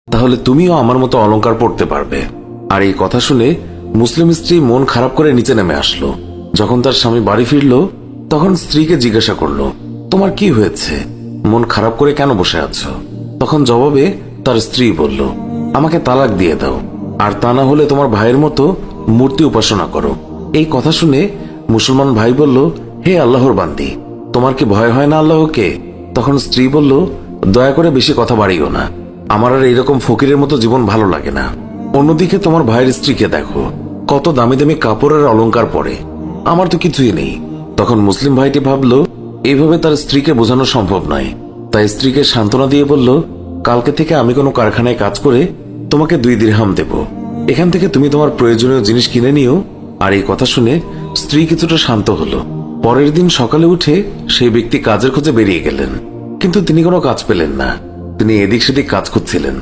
তাহলে তুমিও আমার মতো অলংকার পড়তে পারবে। আর এই কথা শুনে মুসলিম স্ত্রী মন খারাপ করে নিচে নেমে আসলো। যখন তার স্বামী বাড়ি ফিরল তখন স্ত্রীকে জিজ্ঞাসা করলো, তোমার কি হয়েছে, মন খারাপ করে কেন বসে আছো? তখন জবাবে তার স্ত্রী বলল, আমাকে তালাক দিয়ে দাও, আর তা না হলে তোমার ভাইয়ের মতো মূর্তি উপাসনা করো। এই কথা শুনে মুসলমান ভাই বলল, হে আল্লাহর বান্দি, তোমার কি ভয় হয় না আল্লাহকে? তখন স্ত্রী বলল, দয়া করে বেশি কথা বাড়িও না, আমার আর এইরকম ফকিরের মতো জীবন ভালো লাগে না। অন্যদিকে তোমার ভাইয়ের স্ত্রীকে দেখো, কত দামি দামি কাপড়ের অলংকার পরে, আমার তো কিছুই নেই। তখন মুসলিম ভাইটি ভাবলো এইভাবে তার স্ত্রীকে বোঝানো সম্ভব নয়, তাই স্ত্রীকে সান্ত্বনা দিয়ে বলল, কালকে থেকে আমি কোনো কারখানায় কাজ করে তোমাকে 2 দিরহাম দেব, এখান থেকে তুমি তোমার প্রয়োজনীয় জিনিস কিনে নিও। আর এই কথা শুনে স্ত্রী কিছুটা শান্ত হলো। পরের দিন সকালে উঠে সেই ব্যক্তি কাজের খোঁজে বেরিয়ে গেলেন, কিন্তু তিনি কোনো কাজ পেলেন না। তিনি এদিক সেদিক কাজ করছিলেন।